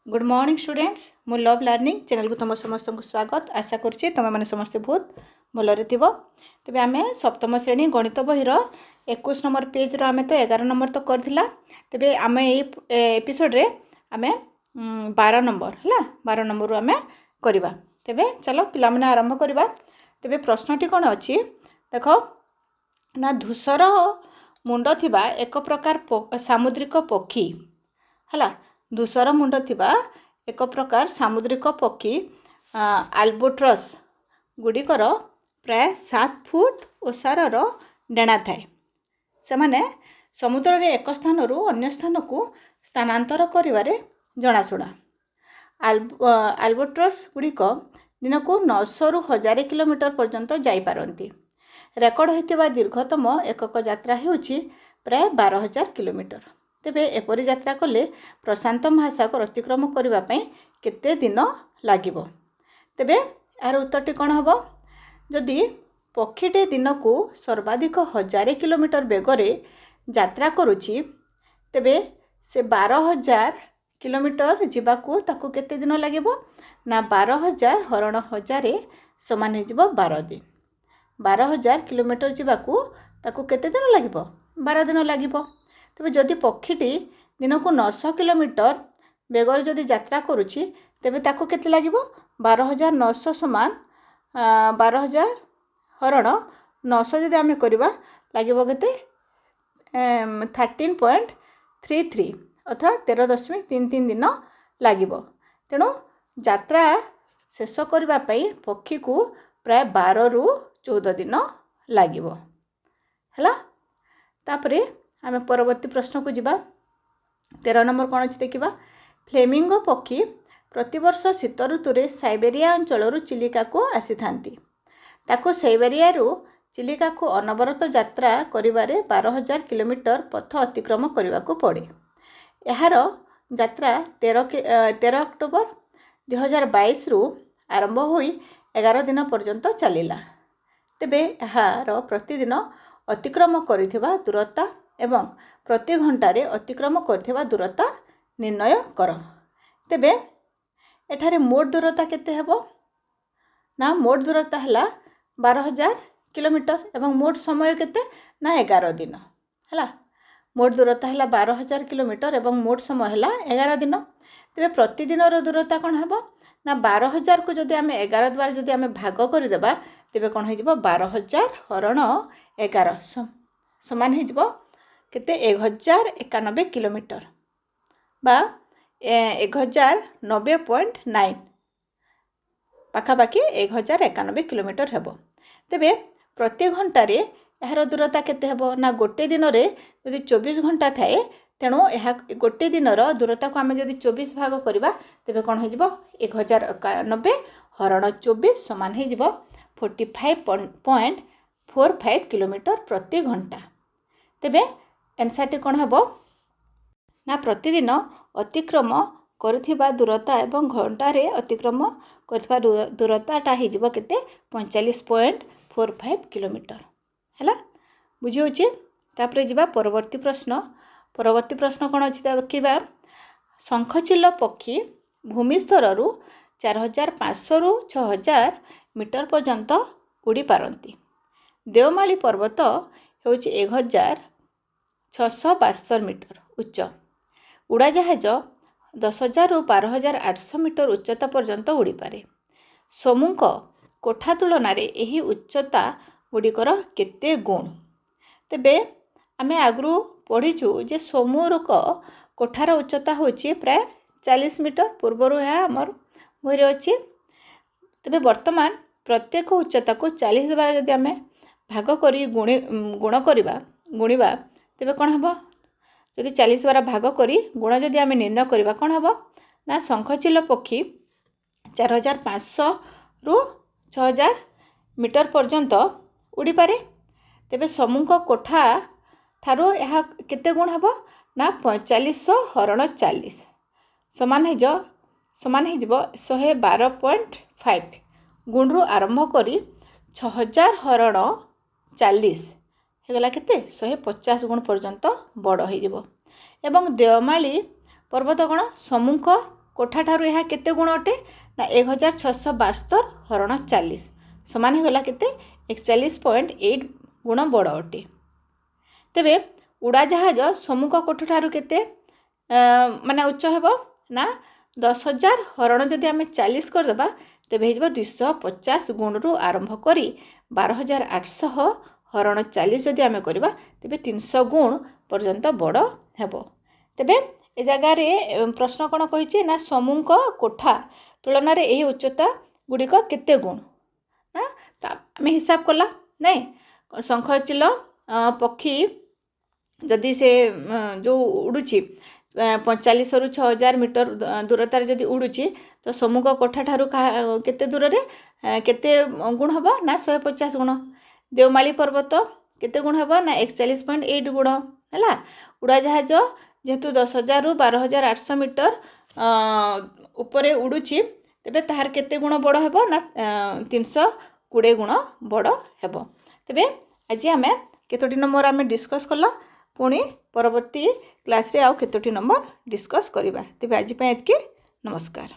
Good morning students मु love learning channel को तुम समस्त को स्वागत आशा करुँचे तुम मैंने समस्ते बहुत भलरे थी तेज आम सप्तम श्रेणी गणित बहीर 21 नंबर पेज आम तो 11 नंबर तो करथिला तेबे आम एपिसोड रे आम 12 नंबर है 12 नंबर आम करवा तेबे चलो पिला माने आरंभ करवा तेबे प्रश्नटी कौन अच्छी देख ना धूसर मुंड थिबा एक प्रकार सामुद्रिक पक्षी है धूसर मुंड थिबा एक प्रकार सामुद्रिक पक्षी आल्बाट्रस गुड़िकर प्राय 7 फुट ओसारर डेणा थाए से माने समुद्र रे एक स्थान रु अन्य स्थान को स्थानांतर करिवारे जनाशुना आल्बाट्रस गुड़िक दिन को 900 रु 1000 किलोमीटर पर्यंत जाई पारंती रेकर्ड होइतिबा दीर्घतम एकक यात्रा हेउची प्राय 12000 किलोमीटर तेबे एपरी यात्रा कले प्रशांत महासागर अतिक्रम करने केते दिन लागिबो तेबे यार उत्तरटी कौन हम जदि पक्षीटे दिन को सर्वाधिक 1000 किलोमीटर बेगरे यात्रा करुची तेबे से 12000 किलोमीटर जीवाकू ताकू केते दिन लागिबो ना 12000 हरण 1000 समान हो 12 दिन 12000 किलोमीटर जीवाकू ताकू केते दिन लागिबो 12 दिन लागिबो तेबे जदि पक्षीटी दिन को 900 किलोमीटर बेगर जदि यात्रा करुची तेबे ताकू केते लागिबो 12900 समान 12000 हरण 900 जदि आमे करबा लागिबो केते 13.33 अर्थात 13.33 दिन लागिबो तेणु यात्रा शेष करबा पई पक्षी को प्राय 12 रु 14 दिन लागिबो हला तापरे आम परवर्ती प्रश्न को जीवा 13 नंबर कौन अच्छी देखा फ्लेमिंगो पक्षी प्रतिवर्ष शीत ऋतु में साइबेरिया अंचल चिलिका को आसी थांती ताको साइबेरिया चिलिका को अनवरत यात्रा करिबारे 12000 किलोमीटर पथ अतिक्रम करने को पड़े यार यात्रा 13 अक्टोबर 2022 रु आरंभ होई 11 दिन पर्यंत चलिला तेबे यार प्रतिदिन अतिक्रम करिथिबा दूरता एवं प्रति घंटारे अतिक्रम करथिबा दूरता निर्णय कर तेबे एठारे मोट दूरता केते हेबो ना मोट दूरता हला 12000 किलोमीटर एवं मोट समय केते ना 11 दिन हला मोट दूरता हला 12000 किलोमीटर एवं मोट समय हला 11 दिन तेबे प्रतिदिन रो दूरता कोन हेबो ना 12000 को जदि आमे 11 द्वारा जदि आमे भाग करि देबा तेबे कोन हे जिवो 12000 हरण 11 समान हे जिवो केते 1091 किलोमीटर बा 1090.9 पाखापाखि 1091 किलोमीटर हेबो तेबे प्रति घंटारे यार दूरता केते हेबो ना गोटे दिन रे यदि 24 घंटा थाए तेणु यह गोटे दिन दूरता को आम जदि 24 भाग करवा तेबे कौन हो 1091 हरण 24 समान हो 45.45 किलोमीटर प्रति घंटा तेबे एनसारटी कौन हम ना प्रतिदिन अतिक्रम करुथिबा दूरता एवं घंटारे अतिक्रम करुथिबा दूरताटा हो केते 45.45 किलोमीटर है बुझी होची तापरे जिबा परवर्ती प्रश्न कौन अच्छी देखा शंखचिल पक्षी भूमिस्तर रु 4500 रु 6000 मीटर पर्यंत उड़ी पारती देवमाली पर्वत होची 1672 मीटर उच्च उड़ाजाहाज 10000 रु 12800 मीटर उच्चता पर्यंत उड़ी पारे समूक कोठा तुलन यही उच्चता गुड़िकर केते गुण तेबे आमे आगरू पढ़ीचु जे समूक कोठार उच्चता होची प्राय 40 मीटर पूर्वर यह आमर बही अच्छी तेबे वर्तमान प्रत्येक उच्चता को 40 द्वारा जदि आमे भाग करी गुण करवा गुणिबा तेबे कौन हम जदि 40 द्वारा भाग करी गुण जदि आमे निर्णय करवा कौन हम ना शंखचिल पक्षी 4500 रु 6000 मीटर पर्यंत उड़ी पारे तेबे समूह कोठा ठारो यह केते गुण हम ना 4500 हरण 40 समान हो 112.5 गुण रु आरंभ करी 6000 हरण 40 होगला केते 150 गुण पर्यंत बड़ हो एवं देवमाली पर्वत गण सम्मुख कोठा ठारू यह केते गुण अटे ना 1672 हरण 40 समान होगा केते 41.8 गुण बड़ अटे। तेबे उड़ाजाहाज सम्मुख कोठ ठारू केते माने उच्च हेबो ना 10,000 हरण जदि आम 40 करदेबा तेबे हो 250 गुण रु आरंभ करी 12,800 हरण 40 जदि आम करबा तेबे 300 गुण पर्यंत बड़ हेबो। तेबे ए जगार प्रश्न कौन कही ना समूह कोठा तुलन में यही उच्चता गुड़िक केते गुण ना आम हिसाब कला नहीं शंखचिल पक्षी जदि से जो उड़ुची 45 रु 6,000 मीटर दूरतार जदि उड़ुची तो सम्मुख कोठा ठारू केते दूर रे केते गुण हेबो ना 150 गुण। देवमाली पर्वत केते गुण हेबो ना 41.8 गुण है। उड़ाजाहाज जेहेतु 10,000 रु 12,800 मीटर उपरे उड़ुची तेबे ताहार केते गुण बड़ हेबो ना 320 गुण बड़ हेबो। तेबे आज आम केतोटी नंबर आम डिस्कस कला पुणी परवर्ती क्लास रे आउ केतोटी नंबर डिस्कस करिबा। तेबे आज पे एतकी नमस्कार।